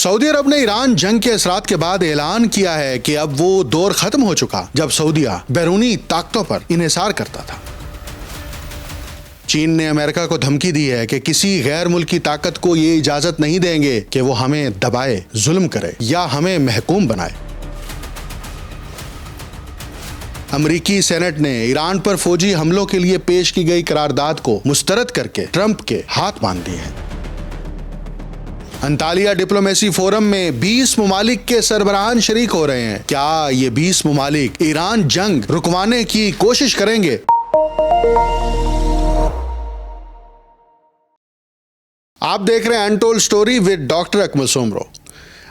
سعودی عرب نے ایران جنگ کے اثرات کے بعد اعلان کیا ہے کہ اب وہ دور ختم ہو چکا جب سعودیہ بیرونی طاقتوں پر انحصار کرتا تھا۔ چین نے امریکہ کو دھمکی دی ہے کہ کسی غیر ملکی طاقت کو یہ اجازت نہیں دیں گے کہ وہ ہمیں دبائے، ظلم کرے یا ہمیں محکوم بنائے۔ امریکی سینٹ نے ایران پر فوجی حملوں کے لیے پیش کی گئی قرارداد کو مسترد کر کے ٹرمپ کے ہاتھ باندھ دیے ہیں۔ انطالیہ ڈپلومیسی فورم میں 20 ممالک کے سربراہان شریک ہو رہے ہیں۔ کیا یہ 20 ممالک ایران جنگ رکوانے کی کوشش کریں گے؟ آپ دیکھ رہے ہیں انٹول سٹوری ود ڈاکٹر اکمل سومرو۔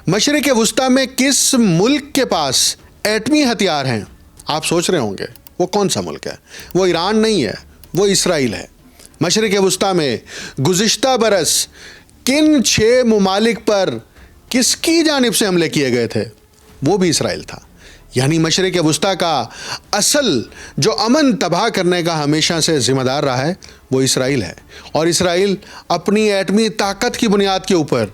مشرق وسطی میں کس ملک کے پاس ایٹمی ہتھیار ہیں؟ آپ سوچ رہے ہوں گے وہ کون سا ملک ہے؟ وہ ایران نہیں ہے، وہ اسرائیل ہے۔ مشرق وسطی میں گزشتہ برس کن 6 ممالک پر کس کی جانب سے حملے کیے گئے تھے؟ وہ بھی اسرائیل تھا۔ یعنی مشرق وسطی کا اصل جو امن تباہ کرنے کا ہمیشہ سے ذمہ دار رہا ہے وہ اسرائیل ہے، اور اسرائیل اپنی ایٹمی طاقت کی بنیاد کے اوپر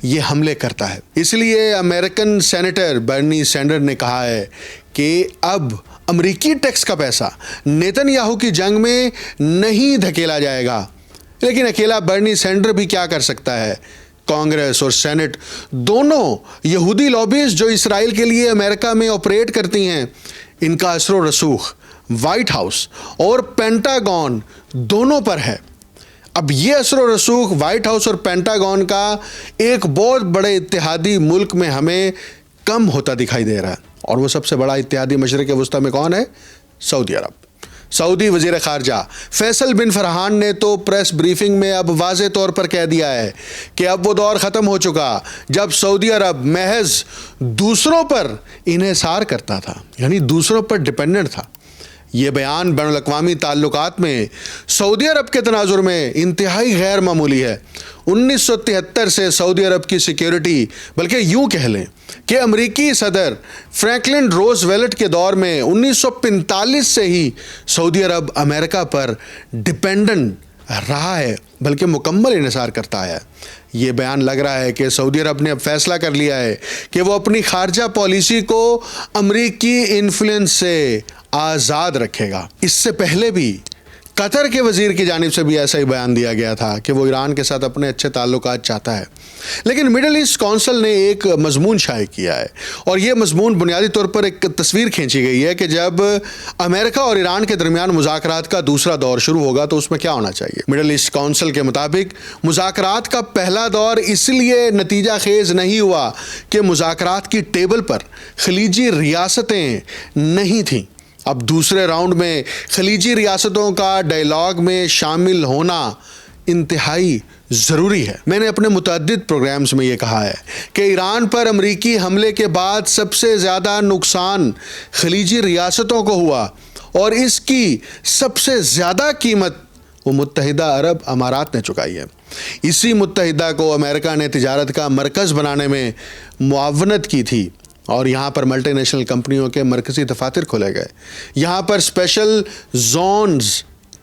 یہ حملے کرتا ہے۔ اس لیے امریکن سینیٹر برنی سینڈر نے کہا ہے کہ اب امریکی ٹیکس کا پیسہ نیتن یاہو کی جنگ میں نہیں دھکیلا جائے گا۔ لیکن اکیلا برنی سینڈر بھی کیا کر سکتا ہے؟ کانگریس اور سینٹ دونوں یہودی لابیز جو اسرائیل کے لیے امریکہ میں آپریٹ کرتی ہیں، ان کا اثر و رسوخ وائٹ ہاؤس اور پینٹاگون دونوں پر ہے۔ اب یہ اثر و رسوخ وائٹ ہاؤس اور پینٹاگون کا ایک بہت بڑے اتحادی ملک میں ہمیں کم ہوتا دکھائی دے رہا ہے، اور وہ سب سے بڑا اتحادی مشرق وسطی میں کون ہے؟ سعودی عرب۔ سعودی وزیر خارجہ فیصل بن فرحان نے تو پریس بریفنگ میں اب واضح طور پر کہہ دیا ہے کہ اب وہ دور ختم ہو چکا جب سعودی عرب محض دوسروں پر انحصار کرتا تھا، یعنی دوسروں پر ڈپینڈنٹ تھا۔ یہ بیان بین الاقوامی تعلقات میں سعودی عرب کے تناظر میں انتہائی غیر معمولی ہے۔ 1973 سے سعودی عرب کی سیکیورٹی، بلکہ یوں کہہ لیں کہ امریکی صدر فرینکلن روز ویلٹ کے دور میں 1945 سے ہی سعودی عرب امریکہ پر ڈپینڈنٹ رہا ہے، بلکہ مکمل انحصار کرتا ہے۔ یہ بیان لگ رہا ہے کہ سعودی عرب نے اب فیصلہ کر لیا ہے کہ وہ اپنی خارجہ پالیسی کو امریکی انفلوئنس سے آزاد رکھے گا۔ اس سے پہلے بھی قطر کے وزیر کی جانب سے بھی ایسا ہی بیان دیا گیا تھا کہ وہ ایران کے ساتھ اپنے اچھے تعلقات چاہتا ہے۔ لیکن مڈل ایسٹ کونسل نے ایک مضمون شائع کیا ہے، اور یہ مضمون بنیادی طور پر ایک تصویر کھینچی گئی ہے کہ جب امریکہ اور ایران کے درمیان مذاکرات کا دوسرا دور شروع ہوگا تو اس میں کیا ہونا چاہیے۔ مڈل ایسٹ کونسل کے مطابق مذاکرات کا پہلا دور اس لیے نتیجہ خیز نہیں ہوا کہ مذاکرات کی ٹیبل پر خلیجی ریاستیں نہیں تھیں۔ اب دوسرے راؤنڈ میں خلیجی ریاستوں کا ڈائیلاگ میں شامل ہونا انتہائی ضروری ہے۔ میں نے اپنے متعدد پروگرامز میں یہ کہا ہے کہ ایران پر امریکی حملے کے بعد سب سے زیادہ نقصان خلیجی ریاستوں کو ہوا، اور اس کی سب سے زیادہ قیمت وہ متحدہ عرب امارات نے چکائی ہے۔ اسی متحدہ کو امریکہ نے تجارت کا مرکز بنانے میں معاونت کی تھی، اور یہاں پر ملٹی نیشنل کمپنیوں کے مرکزی دفاتر کھولے گئے، یہاں پر اسپیشل زونز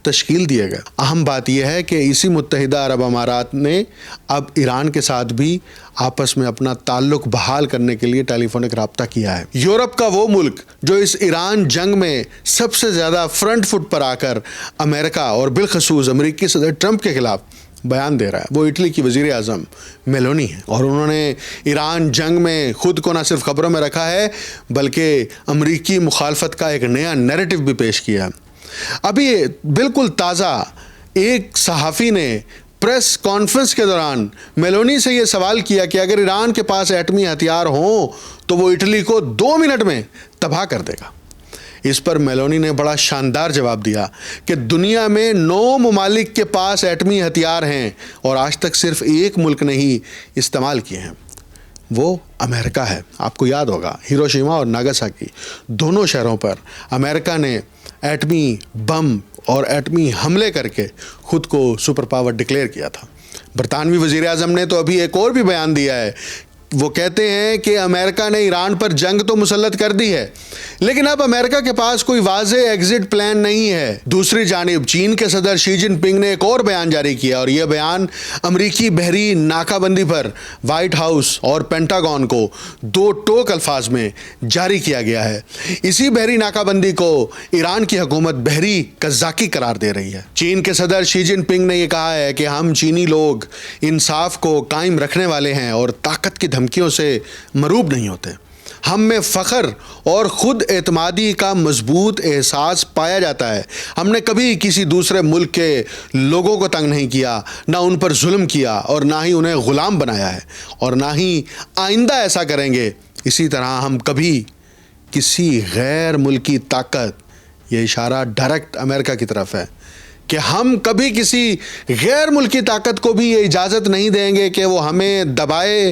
تشکیل دیے گئے۔ اہم بات یہ ہے کہ اسی متحدہ عرب امارات نے اب ایران کے ساتھ بھی آپس میں اپنا تعلق بحال کرنے کے لیے ٹیلی فونک رابطہ کیا ہے۔ یورپ کا وہ ملک جو اس ایران جنگ میں سب سے زیادہ فرنٹ فٹ پر آ کر امریکہ اور بالخصوص امریکی صدر ٹرمپ کے خلاف بیان دے رہا ہے، وہ اٹلی کی وزیر اعظم میلونی ہے، اور انہوں نے ایران جنگ میں خود کو نہ صرف خبروں میں رکھا ہے بلکہ امریکی مخالفت کا ایک نیا نیریٹو بھی پیش کیا۔ ابھی بالکل تازہ ایک صحافی نے پریس کانفرنس کے دوران میلونی سے یہ سوال کیا کہ اگر ایران کے پاس ایٹمی ہتھیار ہوں تو وہ اٹلی کو 2 منٹ میں تباہ کر دے گا۔ اس پر میلونی نے بڑا شاندار جواب دیا کہ دنیا میں 9 ممالک کے پاس ایٹمی ہتھیار ہیں، اور آج تک صرف ایک ملک نے ہی استعمال کیے ہیں، وہ امریکہ ہے۔ آپ کو یاد ہوگا ہیروشیما اور ناگاساکی دونوں شہروں پر امریکہ نے ایٹمی بم اور ایٹمی حملے کر کے خود کو سپر پاور ڈکلیئر کیا تھا۔ برطانوی وزیر اعظم نے تو ابھی ایک اور بھی بیان دیا ہے، وہ کہتے ہیں کہ امریکہ نے ایران پر جنگ تو مسلط کر دی ہے، لیکن اب امریکہ کے پاس کوئی واضح ایگزٹ پلان نہیں ہے۔ دوسری جانب چین کے صدر شی جن پنگ نے ایک اور بیان جاری کیا، اور یہ بیان امریکی بحری ناکہ بندی پر وائٹ ہاؤس اور پینٹاگون کو دو ٹوک الفاظ میں جاری کیا گیا ہے۔ اسی بحری ناکہ بندی کو ایران کی حکومت بحری قزاقی قرار دے رہی ہے۔ چین کے صدر شی جن پنگ نے یہ کہا ہے کہ ہم چینی لوگ انصاف کو قائم رکھنے والے ہیں اور طاقت کی دھمکیوں سے مروب نہیں ہوتے۔ ہم میں فخر اور خود اعتمادی کا مضبوط احساس پایا جاتا ہے۔ ہم نے کبھی کسی دوسرے ملک کے لوگوں کو تنگ نہیں کیا، نہ ان پر ظلم کیا، اور نہ ہی انہیں غلام بنایا ہے، اور نہ ہی آئندہ ایسا کریں گے۔ اسی طرح ہم کبھی کسی غیر ملکی طاقت، یہ اشارہ ڈائریکٹ امریکہ کی طرف ہے، کہ ہم کبھی کسی غیر ملکی طاقت کو بھی یہ اجازت نہیں دیں گے کہ وہ ہمیں دبائے،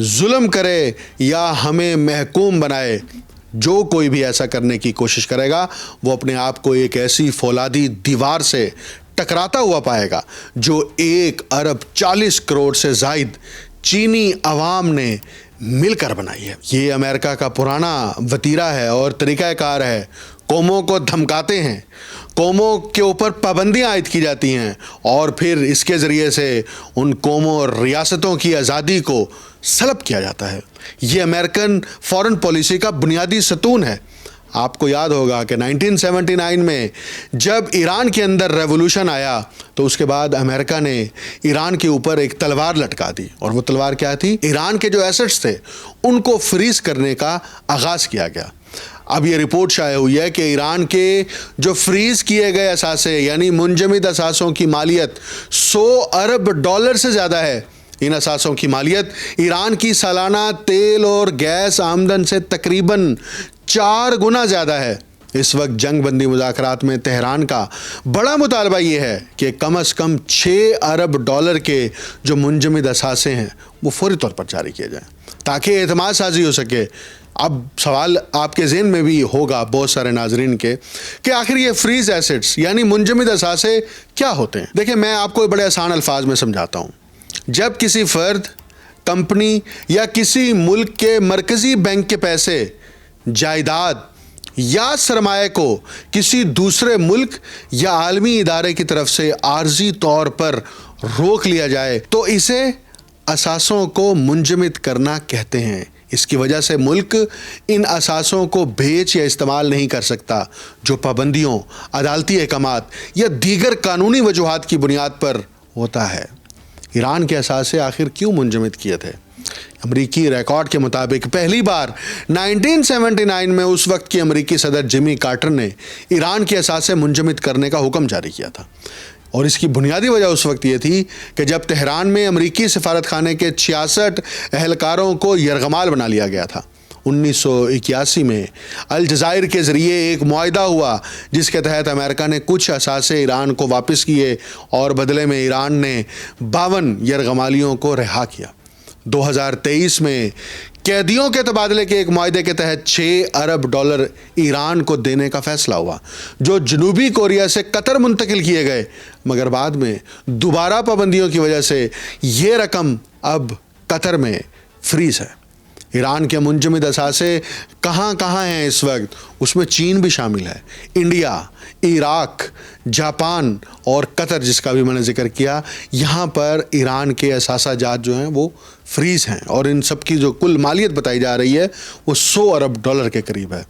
ظلم کرے یا ہمیں محکوم بنائے۔ جو کوئی بھی ایسا کرنے کی کوشش کرے گا وہ اپنے آپ کو ایک ایسی فولادی دیوار سے ٹکراتا ہوا پائے گا جو 1.40 ارب سے زائد چینی عوام نے مل کر بنائی ہے۔ یہ امریکہ کا پرانا وتیرہ ہے اور طریقہ کار ہے۔ قوموں کو دھمکاتے ہیں، قوموں کے اوپر پابندیاں عائد کی جاتی ہیں، اور پھر اس کے ذریعے سے ان قوموں اور ریاستوں کی آزادی کو سلب کیا جاتا ہے۔ یہ امریکن فارن پالیسی کا بنیادی ستون ہے۔ آپ کو یاد ہوگا کہ 1979 میں جب ایران کے اندر ریولوشن آیا تو اس کے بعد امریکہ نے ایران کے اوپر ایک تلوار لٹکا دی، اور وہ تلوار کیا تھی؟ ایران کے جو ایسٹس تھے ان کو فریز کرنے کا آغاز کیا گیا۔ اب یہ رپورٹ شائع ہوئی ہے کہ ایران کے جو فریز کیے گئے اثاثے، یعنی منجمد اثاثوں کی مالیت $100 ارب سے زیادہ ہے۔ ان اثاثوں کی مالیت ایران کی سالانہ تیل اور گیس آمدن سے تقریباً 4 گنا زیادہ ہے۔ اس وقت جنگ بندی مذاکرات میں تہران کا بڑا مطالبہ یہ ہے کہ کم از کم $6 ارب کے جو منجمد اثاثے ہیں وہ فوری طور پر جاری کیے جائیں تاکہ اعتماد سازی ہو سکے۔ اب سوال آپ کے ذہن میں بھی ہوگا بہت سارے ناظرین کے کہ آخر یہ فریز ایسٹس یعنی منجمد اثاثے کیا ہوتے ہیں؟ دیکھیں، میں آپ کو بڑے آسان الفاظ میں سمجھاتا ہوں۔ جب کسی فرد، کمپنی یا کسی ملک کے مرکزی بینک کے پیسے، جائیداد یا سرمایہ کو کسی دوسرے ملک یا عالمی ادارے کی طرف سے عارضی طور پر روک لیا جائے تو اسے اثاثوں کو منجمد کرنا کہتے ہیں۔ اس کی وجہ سے ملک ان اثاثوں کو بیچ یا استعمال نہیں کر سکتا، جو پابندیوں، عدالتی احکامات یا دیگر قانونی وجوہات کی بنیاد پر ہوتا ہے۔ ایران کے اثاثے آخر کیوں منجمد کیے تھے؟ امریکی ریکارڈ کے مطابق پہلی بار 1979 میں اس وقت کے امریکی صدر جمی کارٹر نے ایران کے اثاثے منجمد کرنے کا حکم جاری کیا تھا، اور اس کی بنیادی وجہ اس وقت یہ تھی کہ جب تہران میں امریکی سفارت خانے کے 66 اہلکاروں کو یرغمال بنا لیا گیا تھا۔ 1981 میں الجزائر کے ذریعے ایک معاہدہ ہوا جس کے تحت امریکہ نے کچھ اثاثے ایران کو واپس کیے اور بدلے میں ایران نے 52 یرغمالیوں کو رہا کیا۔ 2023 میں قیدیوں کے تبادلے کے ایک معاہدے کے تحت $6 ارب ایران کو دینے کا فیصلہ ہوا، جو جنوبی کوریا سے قطر منتقل کیے گئے، مگر بعد میں دوبارہ پابندیوں کی وجہ سے یہ رقم اب قطر میں فریز ہے۔ ایران کے منجمد اثاثے کہاں کہاں ہیں اس وقت؟ اس میں چین بھی شامل ہے، انڈیا، عراق، جاپان اور قطر جس کا بھی میں نے ذکر کیا۔ یہاں پر ایران کے اثاثہ جات جو ہیں وہ فریز ہیں، اور ان سب کی جو کل مالیت بتائی جا رہی ہے وہ $100 ارب کے قریب ہے۔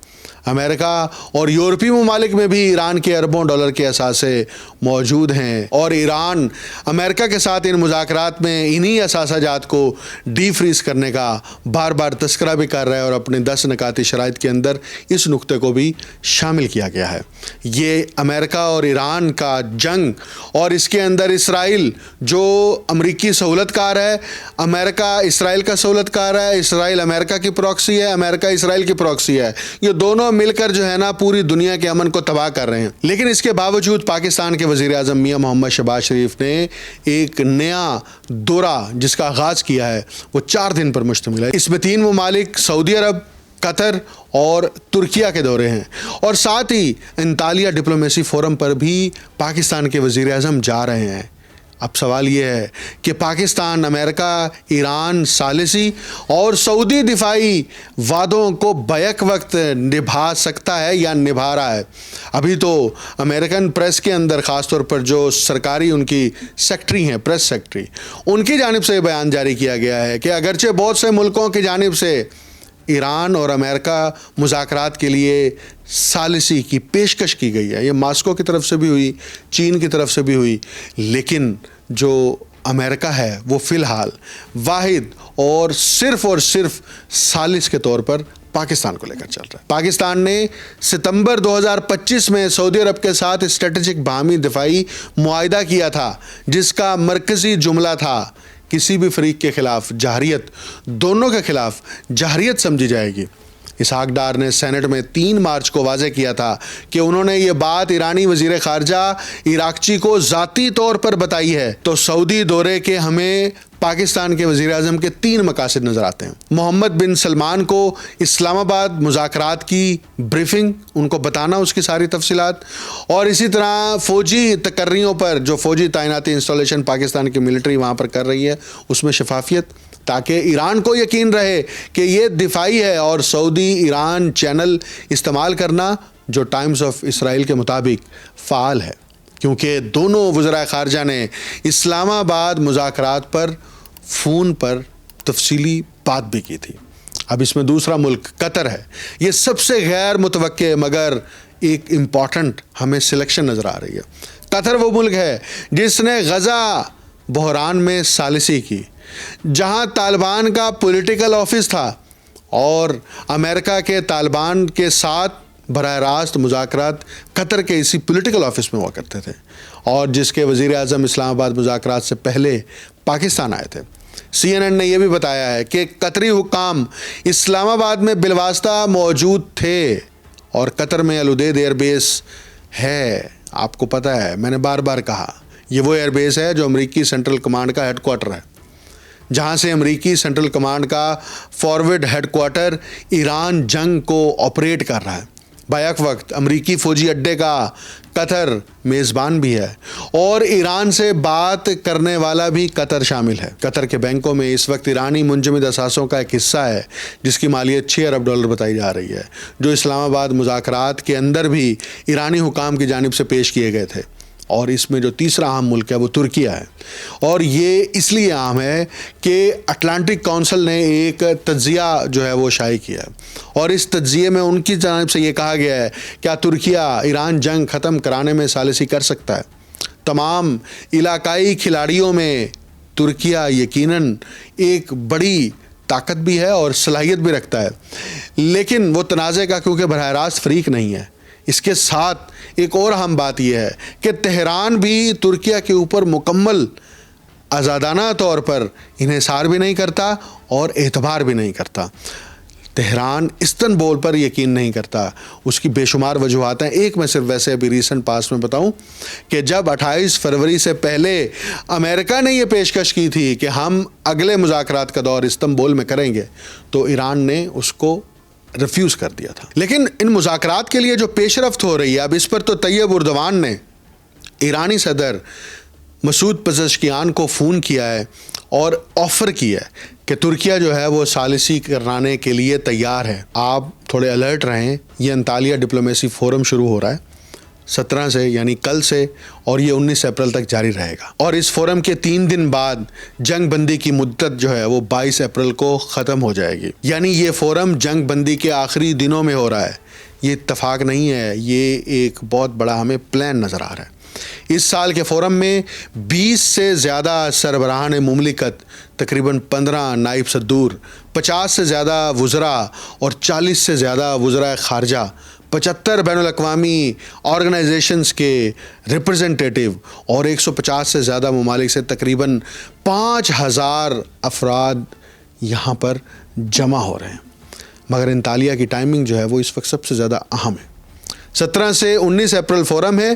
امریکہ اور یورپی ممالک میں بھی ایران کے اربوں ڈالر کے اثاثے موجود ہیں، اور ایران امریکہ کے ساتھ ان مذاکرات میں انہی اثاثہ جات کو ڈی فریز کرنے کا بار بار تذکرہ بھی کر رہا ہے، اور اپنے 10 نکاتی شرائط کے اندر اس نقطے کو بھی شامل کیا گیا ہے۔ یہ امریکہ اور ایران کا جنگ، اور اس کے اندر اسرائیل جو امریکی سہولت کار ہے، امریکہ اسرائیل کا سہولت کار ہے، اسرائیل امریکہ کی پراکسی ہے، امریکہ اسرائیل کی پراکسی ہے، یہ دونوں مل کر جو ہے نا پوری دنیا کے امن کو تباہ کر رہے ہیں۔ لیکن اس کے باوجود پاکستان کے وزیر اعظم میاں محمد شہباز شریف نے ایک نیا دورہ جس کا آغاز کیا ہے وہ 4 دن پر مشتمل ہے۔ اس میں 3 ممالک سعودی عرب، قطر اور ترکیہ کے دورے ہیں، اور ساتھ ہی انطالیہ ڈپلومیسی فورم پر بھی پاکستان کے وزیر اعظم جا رہے ہیں۔ اب سوال یہ ہے کہ پاکستان امریکہ ایران ثالثی اور سعودی دفاعی وعدوں کو بیک وقت نبھا سکتا ہے یا نبھا رہا ہے؟ ابھی تو امریکن پریس کے اندر خاص طور پر جو سرکاری ان کی سیکٹری ہیں، پریس سیکٹری، ان کی جانب سے یہ بیان جاری کیا گیا ہے کہ اگرچہ بہت سے ملکوں کی جانب سے ایران اور امریکہ مذاکرات کے لیے ثالثی کی پیشکش کی گئی ہے، یہ ماسکو کی طرف سے بھی ہوئی، چین کی طرف سے بھی ہوئی، لیکن جو امریکہ ہے وہ فی الحال واحد اور صرف ثالث کے طور پر پاکستان کو لے کر چل رہا ہے۔ پاکستان نے ستمبر 2025 میں سعودی عرب کے ساتھ اسٹریٹجک باہمی دفاعی معاہدہ کیا تھا، جس کا مرکزی جملہ تھا کسی بھی فریق کے خلاف جارحیت، دونوں کے خلاف جارحیت سمجھی جائے گی۔ اسحاق ڈار نے سینٹ میں 3 مارچ کو واضح کیا تھا کہ انہوں نے یہ بات ایرانی وزیر خارجہ عراقچی کو ذاتی طور پر بتائی ہے۔ تو سعودی دورے کے ہمیں پاکستان کے وزیر اعظم کے 3 مقاصد نظر آتے ہیں۔ محمد بن سلمان کو اسلام آباد مذاکرات کی بریفنگ، ان کو بتانا اس کی ساری تفصیلات، اور اسی طرح فوجی تقرریوں پر جو فوجی تعیناتی انسٹالیشن پاکستان کی ملٹری وہاں پر کر رہی ہے اس میں شفافیت، تاکہ ایران کو یقین رہے کہ یہ دفاعی ہے، اور سعودی ایران چینل استعمال کرنا جو ٹائمز آف اسرائیل کے مطابق فعال ہے، کیونکہ دونوں وزراء خارجہ نے اسلام آباد مذاکرات پر فون پر تفصیلی بات بھی کی تھی۔ اب اس میں دوسرا ملک قطر ہے۔ یہ سب سے غیر متوقع مگر ایک امپورٹنٹ ہمیں سلیکشن نظر آ رہی ہے۔ قطر وہ ملک ہے جس نے غزہ بحران میں ثالثی کی، جہاں طالبان کا پولیٹیکل آفس تھا اور امریکہ کے طالبان کے ساتھ براہ راست مذاکرات قطر کے اسی پولیٹیکل آفس میں ہوا کرتے تھے، اور جس کے وزیر اعظم اسلام آباد مذاکرات سے پہلے پاکستان آئے تھے۔ CNN نے یہ بھی بتایا ہے کہ قطری حکام اسلام آباد میں بالواسطہ موجود تھے، اور قطر میں الودیع ایئر بیس ہے، آپ کو پتہ ہے، میں نے بار بار کہا یہ وہ ایئر بیس ہے جو امریکی سینٹرل کمانڈ کا ہیڈ کوارٹر ہے، جہاں سے امریکی سینٹرل کمانڈ کا فارورڈ ہیڈ کوارٹر ایران جنگ کو آپریٹ کر رہا ہے۔ بیک وقت امریکی فوجی اڈے کا قطر میزبان بھی ہے، اور ایران سے بات کرنے والا بھی قطر شامل ہے۔ قطر کے بینکوں میں اس وقت ایرانی منجمد اثاثوں کا ایک حصہ ہے جس کی مالیت $6 ارب بتائی جا رہی ہے، جو اسلام آباد مذاکرات کے اندر بھی ایرانی حکام کی جانب سے پیش کیے گئے تھے۔ اور اس میں جو تیسرا اہم ملک ہے وہ ترکیہ ہے، اور یہ اس لیے اہم ہے کہ اٹلانٹک کونسل نے ایک تجزیہ جو ہے وہ شائع کیا ہے، اور اس تجزیے میں ان کی جانب سے یہ کہا گیا ہے کیا ترکیہ ایران جنگ ختم کرانے میں ثالثی کر سکتا ہے۔ تمام علاقائی کھلاڑیوں میں ترکیہ یقیناً ایک بڑی طاقت بھی ہے اور صلاحیت بھی رکھتا ہے، لیکن وہ تنازع کا کیونکہ براہ راست فریق نہیں ہے۔ اس کے ساتھ ایک اور اہم بات یہ ہے کہ تہران بھی ترکیہ کے اوپر مکمل آزادانہ طور پر انحصار بھی نہیں کرتا اور اعتبار بھی نہیں کرتا۔ تہران استنبول پر یقین نہیں کرتا، اس کی بے شمار وجوہات ہیں۔ ایک میں صرف ویسے ابھی ریسنٹ پاس میں بتاؤں کہ جب 28 فروری سے پہلے امریکہ نے یہ پیشکش کی تھی کہ ہم اگلے مذاکرات کا دور استنبول میں کریں گے، تو ایران نے اس کو ریفیوز کر دیا تھا۔ لیکن ان مذاکرات کے لیے جو پیش رفت ہو رہی ہے، اب اس پر تو طیب اردوان نے ایرانی صدر مسعود پزشکیان کو فون کیا ہے اور آفر کیا ہے کہ ترکیہ جو ہے وہ ثالثی کرانے کے لیے تیار ہے۔ آپ تھوڑے الرٹ رہیں، یہ انطالیہ ڈپلومیسی فورم شروع ہو رہا ہے 17 سے، یعنی کل سے، اور یہ 19 اپریل تک جاری رہے گا، اور اس فورم کے 3 دن بعد جنگ بندی کی مدت جو ہے وہ 22 اپریل کو ختم ہو جائے گی۔ یعنی یہ فورم جنگ بندی کے آخری دنوں میں ہو رہا ہے، یہ اتفاق نہیں ہے، یہ ایک بہت بڑا ہمیں پلان نظر آ رہا ہے۔ اس سال کے فورم میں 20 سے زیادہ سربراہان مملکت، تقریباً 15 نائب صدور، 50 سے زیادہ وزراء اور 40 سے زیادہ وزراء خارجہ، 75 بین الاقوامی آرگنائزیشنز کے ریپرزنٹیٹیو اور 150 سے زیادہ ممالک سے تقریباً 5000 افراد یہاں پر جمع ہو رہے ہیں۔ مگر انطالیہ کی ٹائمنگ جو ہے وہ اس وقت سب سے زیادہ اہم ہے۔ 17 سے 19 اپریل فورم ہے،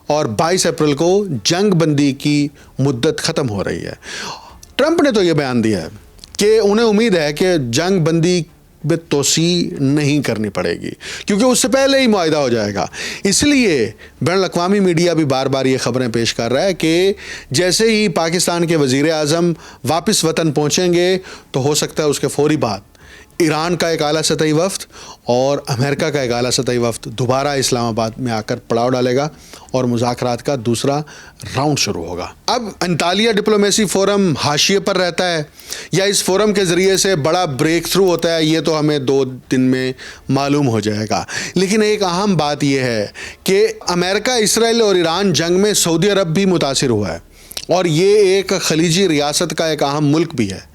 اور 22 اپریل کو جنگ بندی کی مدت ختم ہو رہی ہے۔ ٹرمپ نے تو یہ بیان دیا ہے کہ انہیں امید ہے کہ جنگ بندی میں توسیع نہیں کرنی پڑے گی، کیونکہ اس سے پہلے ہی معاہدہ ہو جائے گا۔ اس لیے بین الاقوامی میڈیا بھی بار بار یہ خبریں پیش کر رہا ہے کہ جیسے ہی پاکستان کے وزیر اعظم واپس وطن پہنچیں گے تو ہو سکتا ہے اس کے فوری بعد ایران کا ایک اعلیٰ سطحی وفد اور امریکہ کا ایک اعلیٰ سطحی وفد دوبارہ اسلام آباد میں آ کر پڑاؤ ڈالے گا اور مذاکرات کا دوسرا راؤنڈ شروع ہوگا۔ اب انطالیہ ڈپلومیسی فورم حاشیے پر رہتا ہے یا اس فورم کے ذریعے سے بڑا بریک تھرو ہوتا ہے، یہ تو ہمیں 2 دن میں معلوم ہو جائے گا۔ لیکن ایک اہم بات یہ ہے کہ امریکہ، اسرائیل اور ایران جنگ میں سعودی عرب بھی متاثر ہوا ہے، اور یہ ایک خلیجی ریاست کا ایک اہم ملک بھی ہے،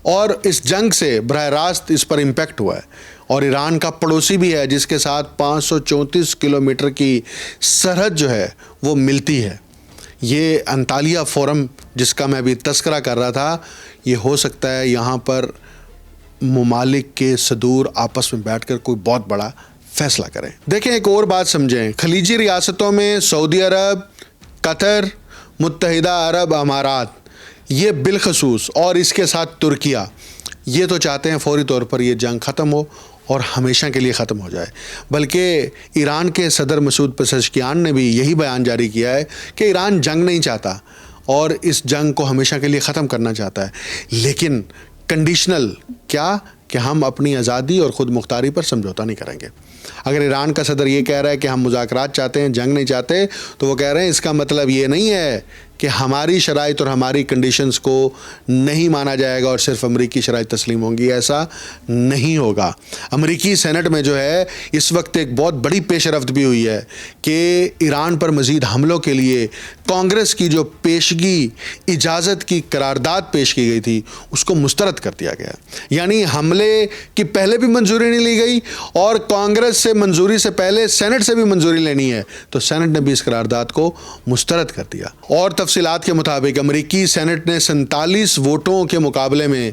اور اس جنگ سے براہ راست اس پر امپیکٹ ہوا ہے، اور ایران کا پڑوسی بھی ہے جس کے ساتھ 534 کلومیٹر کی سرحد جو ہے وہ ملتی ہے۔ یہ انطالیہ فورم جس کا میں ابھی تذکرہ کر رہا تھا، یہ ہو سکتا ہے یہاں پر ممالک کے صدور آپس میں بیٹھ کر کوئی بہت بڑا فیصلہ کریں۔ دیکھیں، ایک اور بات سمجھیں، خلیجی ریاستوں میں سعودی عرب، قطر، متحدہ عرب امارات، یہ بالخصوص، اور اس کے ساتھ ترکیہ، یہ تو چاہتے ہیں فوری طور پر یہ جنگ ختم ہو اور ہمیشہ کے لیے ختم ہو جائے۔ بلکہ ایران کے صدر مسعود پزشکیان نے بھی یہی بیان جاری کیا ہے کہ ایران جنگ نہیں چاہتا اور اس جنگ کو ہمیشہ کے لیے ختم کرنا چاہتا ہے، لیکن کنڈیشنل کیا کہ ہم اپنی آزادی اور خود مختاری پر سمجھوتا نہیں کریں گے۔ اگر ایران کا صدر یہ کہہ رہا ہے کہ ہم مذاکرات چاہتے ہیں، جنگ نہیں چاہتے، تو وہ کہہ رہے ہیں اس کا مطلب یہ نہیں ہے کہ ہماری شرائط اور ہماری کنڈیشنز کو نہیں مانا جائے گا اور صرف امریکی شرائط تسلیم ہوں گی، ایسا نہیں ہوگا۔ امریکی سینٹ میں جو ہے اس وقت ایک بہت بڑی پیش رفت بھی ہوئی ہے کہ ایران پر مزید حملوں کے لیے کانگریس کی جو پیشگی اجازت کی قرارداد پیش کی گئی تھی اس کو مسترد کر دیا گیا، یعنی حملے کی پہلے بھی منظوری نہیں لی گئی اور کانگریس سے منظوری سے پہلے سینٹ سے بھی منظوری لینی ہے، تو سینٹ نے بھی اس قرارداد کو مسترد کر دیا۔ اور تفصیلات کے مطابق امریکی سینٹ نے 47 ووٹوں کے مقابلے میں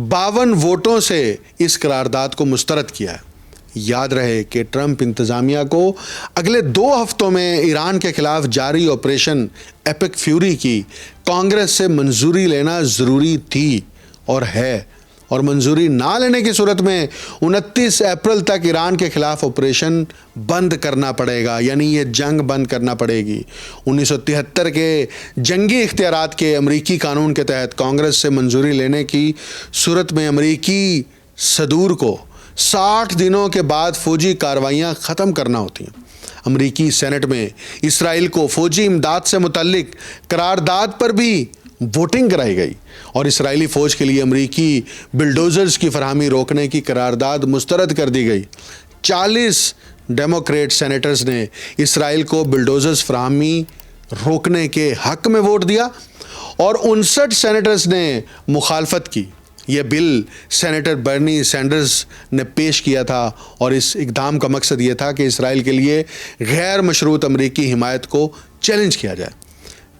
52 ووٹوں سے اس قرارداد کو مسترد کیا ہے۔ یاد رہے کہ ٹرمپ انتظامیہ کو اگلے 2 ہفتوں میں ایران کے خلاف جاری آپریشن ایپک فیوری کی کانگریس سے منظوری لینا ضروری تھی اور ہے، اور منظوری نہ لینے کی صورت میں 29 اپریل تک ایران کے خلاف آپریشن بند کرنا پڑے گا، یعنی یہ جنگ بند کرنا پڑے گی۔ 1973 کے جنگی اختیارات کے امریکی قانون کے تحت کانگریس سے منظوری لینے کی صورت میں امریکی صدور کو 60 دنوں کے بعد فوجی کارروائیاں ختم کرنا ہوتی ہیں۔ امریکی سینٹ میں اسرائیل کو فوجی امداد سے متعلق قرارداد پر بھی ووٹنگ کرائی گئی اور اسرائیلی فوج کے لیے امریکی بلڈوزرز کی فراہمی روکنے کی قرارداد مسترد کر دی گئی۔ 40 ڈیموکریٹ سینیٹرز نے اسرائیل کو بلڈوزرز فراہمی روکنے کے حق میں ووٹ دیا اور 59 سینیٹرز نے مخالفت کی۔ یہ بل سینیٹر برنی سینڈرز نے پیش کیا تھا اور اس اقدام کا مقصد یہ تھا کہ اسرائیل کے لیے غیر مشروط امریکی حمایت کو چیلنج کیا جائے۔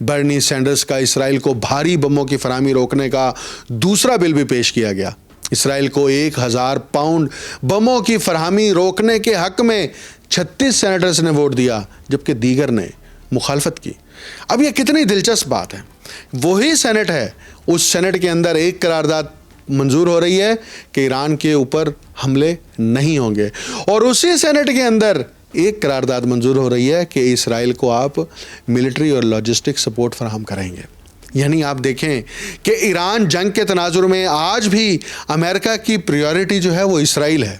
برنی سینڈرز کا اسرائیل کو بھاری بموں کی فراہمی روکنے کا دوسرا بل بھی پیش کیا گیا۔ اسرائیل کو 1000 پاؤنڈ بموں کی فراہمی روکنے کے حق میں 36 سینیٹرز نے ووٹ دیا جبکہ دیگر نے مخالفت کی۔ اب یہ کتنی دلچسپ بات ہے، وہی سینٹ ہے، اس سینٹ کے اندر ایک قرارداد منظور ہو رہی ہے کہ ایران کے اوپر حملے نہیں ہوں گے، اور اسی سینٹ کے اندر ایک قرارداد منظور ہو رہی ہے کہ اسرائیل کو آپ ملٹری اور لاجسٹک سپورٹ فراہم کریں گے۔ یعنی آپ دیکھیں کہ ایران جنگ کے تناظر میں آج بھی امریکہ کی پریورٹی جو ہے وہ اسرائیل ہے۔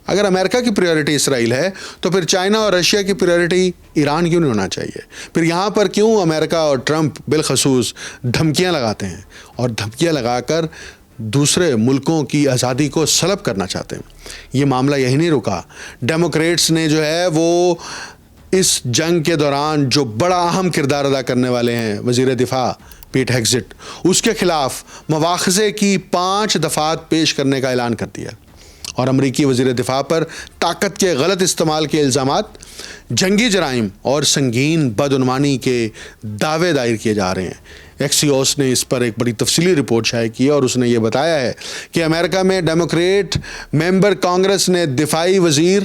اگر امریکہ کی پریورٹی اسرائیل ہے تو پھر چائنا اور رشیا کی پریورٹی ایران کیوں نہیں ہونا چاہیے؟ پھر یہاں پر کیوں امریکہ اور ٹرمپ بالخصوص دھمکیاں لگاتے ہیں اور دھمکیاں لگا کر دوسرے ملکوں کی آزادی کو سلب کرنا چاہتے ہیں؟ یہ معاملہ یہی نہیں رکا، ڈیموکریٹس نے جو ہے وہ اس جنگ کے دوران جو بڑا اہم کردار ادا کرنے والے ہیں وزیر دفاع پیٹ ہیگزٹ، اس کے خلاف مواخذے کی 5 دفعات پیش کرنے کا اعلان کر دیا، اور امریکی وزیر دفاع پر طاقت کے غلط استعمال کے الزامات، جنگی جرائم اور سنگین بدعنوانی کے دعوے دائر کیے جا رہے ہیں۔ ایکسیوس نے اس پر ایک بڑی تفصیلی رپورٹ شائع کی اور اس نے یہ بتایا ہے کہ امریکہ میں ڈیموکریٹ ممبر کانگریس نے دفاعی وزیر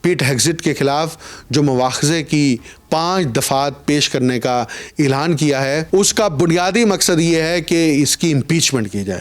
پیٹ ہیگزٹ کے خلاف جو مواخذے کی 5 دفعات پیش کرنے کا اعلان کیا ہے، اس کا بنیادی مقصد یہ ہے کہ اس کی امپیچمنٹ کی جائے۔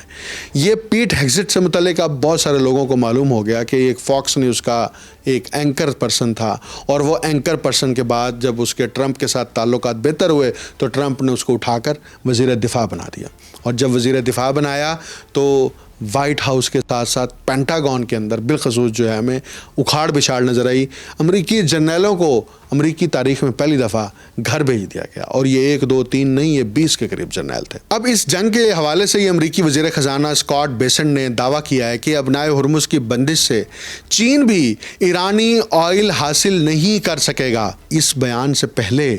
یہ پیٹ ہیگزٹ سے متعلق اب بہت سارے لوگوں کو معلوم ہو گیا کہ ایک فاکس نیوز کا ایک اینکر پرسن تھا، اور وہ اینکر پرسن کے بعد جب اس کے ٹرمپ کے ساتھ تعلقات بہتر ہوئے تو ٹرمپ نے اس کو اٹھا کر وزیر دفاع بنا دیا، اور جب وزیر دفاع بنایا تو وائٹ ہاؤس کے ساتھ ساتھ پینٹاگون کے اندر بالخصوص جو ہے ہمیں اکھاڑ بچھاڑ نظر آئی۔ امریکی جرنیلوں کو امریکی تاریخ میں پہلی دفعہ گھر بھیج دیا گیا، اور یہ 1 2 3 نہیں، یہ 20 کے قریب جرنیل تھے۔ اب اس جنگ کے حوالے سے یہ امریکی وزیر خزانہ اسکاٹ بیسنٹ نے دعویٰ کیا ہے کہ ابنائے ہرمز کی بندش سے چین بھی ایرانی آئل حاصل نہیں کر سکے گا۔ اس بیان سے پہلے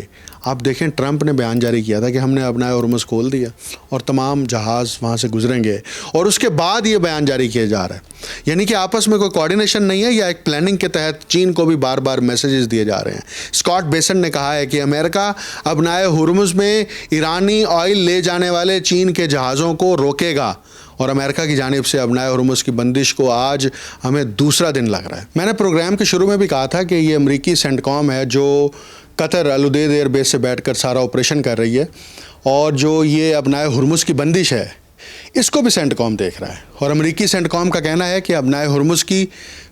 آپ دیکھیں ٹرمپ نے بیان جاری کیا تھا کہ ہم نے ابنائے ہرمز کھول دیا اور تمام جہاز وہاں سے گزریں گے، اور اس کے بعد یہ بیان جاری کیا جا رہا ہے۔ یعنی کہ آپس میں کوئی کوارڈینیشن نہیں ہے، یا ایک پلاننگ کے تحت چین کو بھی بار بار میسیجز دیے جا رہے ہیں۔ اسکاٹ بیسنٹ نے کہا ہے کہ امریکہ ابنائے ہرمز میں ایرانی آئل لے جانے والے چین کے جہازوں کو روکے گا، اور امریکہ کی جانب سے ابنائے ہرمز کی بندش کو آج ہمیں دوسرا دن لگ رہا ہے۔ میں نے پروگرام کے شروع میں بھی کہا تھا کہ یہ امریکی سینٹ کام ہے جو قطر الودیع ایئر بیس سے بیٹھ کر سارا آپریشن کر رہی ہے، اور جو یہ ابنائے ہرمز کی بندش ہے اس کو بھی سینٹ کام دیکھ رہا ہے، اور امریکی سینٹ کام کا کہنا ہے کہ ابنائے ہرمز کی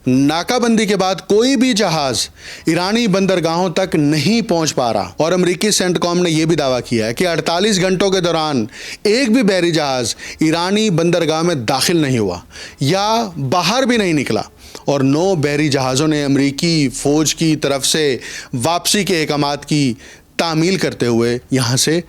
ناکہ بندی کے بعد کوئی بھی جہاز ایرانی بندرگاہوں تک نہیں پہنچ پا رہا، اور امریکی سینٹ کام نے یہ بھی دعویٰ کیا ہے کہ 48 گھنٹوں کے دوران ایک بھی بحری جہاز ایرانی بندرگاہ میں داخل نہیں ہوا یا باہر بھی نہیں نکلا، اور 9 بحری جہازوں نے امریکی فوج کی طرف سے واپسی کے احکامات کی تعمیل کرتے ہوئے یہاں سے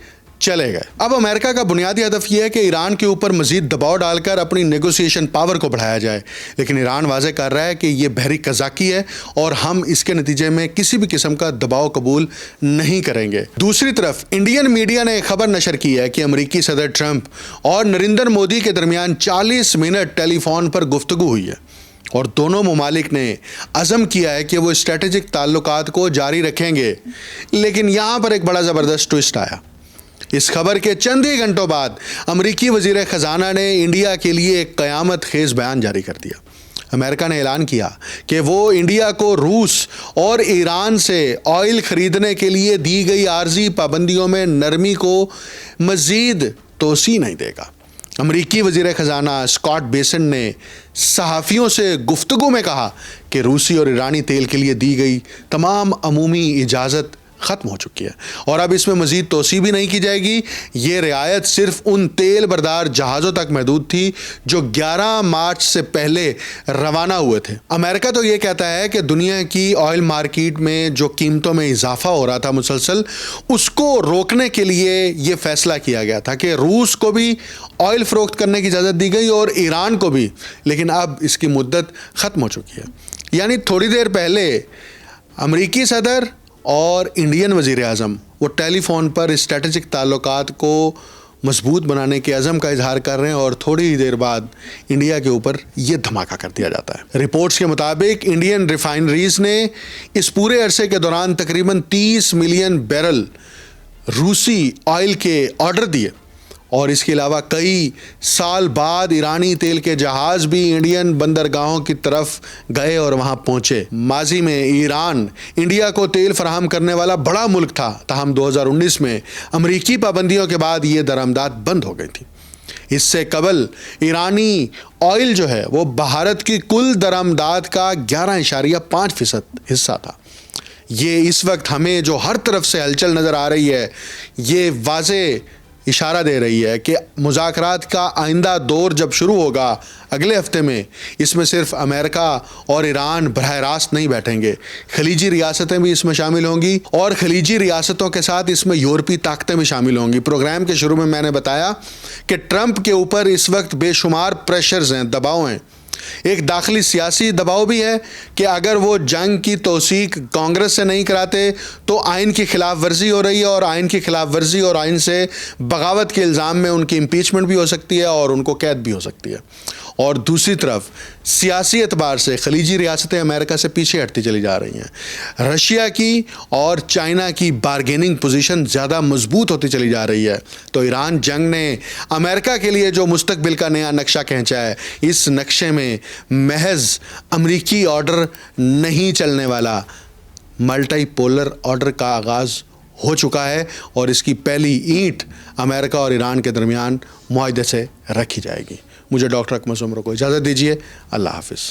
چلے گئے۔ اب امریکہ کا بنیادی ہدف یہ ہے کہ ایران کے اوپر مزید دباؤ ڈال کر اپنی نیگوسیشن پاور کو بڑھایا جائے، لیکن ایران واضح کر رہا ہے کہ یہ بحری قزاقی ہے اور ہم اس کے نتیجے میں کسی بھی قسم کا دباؤ قبول نہیں کریں گے۔ دوسری طرف انڈین میڈیا نے خبر نشر کی ہے کہ امریکی صدر ٹرمپ اور نریندر مودی کے درمیان 40 منٹ ٹیلی فون پر گفتگو ہوئی ہے، اور دونوں ممالک نے عزم کیا ہے کہ وہ اسٹریٹجک تعلقات کو جاری رکھیں گے۔ لیکن یہاں پر ایک بڑا زبردست ٹوئسٹ آیا۔ اس خبر کے چند ہی گھنٹوں بعد امریکی وزیر خزانہ نے انڈیا کے لیے ایک قیامت خیز بیان جاری کر دیا۔ امریکہ نے اعلان کیا کہ وہ انڈیا کو روس اور ایران سے آئل خریدنے کے لیے دی گئی عارضی پابندیوں میں نرمی کو مزید توسیع نہیں دے گا۔ امریکی وزیر خزانہ اسکاٹ بیسنٹ نے صحافیوں سے گفتگو میں کہا کہ روسی اور ایرانی تیل کے لیے دی گئی تمام عمومی اجازت ختم ہو چکی ہے، اور اب اس میں مزید توسیع بھی نہیں کی جائے گی۔ یہ رعایت صرف ان تیل بردار جہازوں تک محدود تھی جو 11 مارچ سے پہلے روانہ ہوئے تھے۔ امریکہ تو یہ کہتا ہے کہ دنیا کی آئل مارکیٹ میں جو قیمتوں میں اضافہ ہو رہا تھا مسلسل، اس کو روکنے کے لیے یہ فیصلہ کیا گیا تھا کہ روس کو بھی آئل فروخت کرنے کی اجازت دی گئی اور ایران کو بھی، لیکن اب اس کی مدت ختم ہو چکی ہے۔ یعنی تھوڑی دیر پہلے امریکی صدر اور انڈین وزیر اعظم وہ ٹیلی فون پر اسٹریٹجک تعلقات کو مضبوط بنانے کے عزم کا اظہار کر رہے ہیں، اور تھوڑی ہی دیر بعد انڈیا کے اوپر یہ دھماکہ کر دیا جاتا ہے۔ رپورٹس کے مطابق انڈین ریفائنریز نے اس پورے عرصے کے دوران تقریباً 30 ملین بیرل روسی آئل کے آرڈر دیے، اور اس کے علاوہ کئی سال بعد ایرانی تیل کے جہاز بھی انڈین بندرگاہوں کی طرف گئے اور وہاں پہنچے۔ ماضی میں ایران انڈیا کو تیل فراہم کرنے والا بڑا ملک تھا، تاہم 2019 میں امریکی پابندیوں کے بعد یہ درآمدات بند ہو گئی تھی۔ اس سے قبل ایرانی آئل جو ہے وہ بھارت کی کل درآمدات کا 11.5% حصہ تھا۔ یہ اس وقت ہمیں جو ہر طرف سے ہلچل نظر آ رہی ہے، یہ واضح اشارہ دے رہی ہے کہ مذاکرات کا آئندہ دور جب شروع ہوگا اگلے ہفتے میں، اس میں صرف امریکہ اور ایران براہ راست نہیں بیٹھیں گے، خلیجی ریاستیں بھی اس میں شامل ہوں گی، اور خلیجی ریاستوں کے ساتھ اس میں یورپی طاقتیں بھی شامل ہوں گی۔ پروگرام کے شروع میں نے بتایا کہ ٹرمپ کے اوپر اس وقت بے شمار پریشرز ہیں، دباؤ ہیں۔ ایک داخلی سیاسی دباؤ بھی ہے کہ اگر وہ جنگ کی توثیق کانگریس سے نہیں کراتے تو آئین کی خلاف ورزی ہو رہی ہے، اور آئین کی خلاف ورزی اور آئین سے بغاوت کے الزام میں ان کی امپیچمنٹ بھی ہو سکتی ہے اور ان کو قید بھی ہو سکتی ہے۔ اور دوسری طرف سیاسی اعتبار سے خلیجی ریاستیں امریکہ سے پیچھے ہٹتی چلی جا رہی ہیں. رشیا کی اور چائنا کی بارگیننگ پوزیشن زیادہ مضبوط ہوتی چلی جا رہی ہے. تو ایران جنگ نے امریکہ کے لیے جو مستقبل کا نیا نقشہ کھینچا ہے، اس نقشے میں محض امریکی آرڈر نہیں چلنے والا، ملٹی پولر آرڈر کا آغاز ہو چکا ہے، اور اس کی پہلی اینٹ امریکہ اور ایران کے درمیان معاہدے سے رکھی جائے گی. مجھے ڈاکٹر اکمل سومرو کو اجازت دیجیے. اللہ حافظ.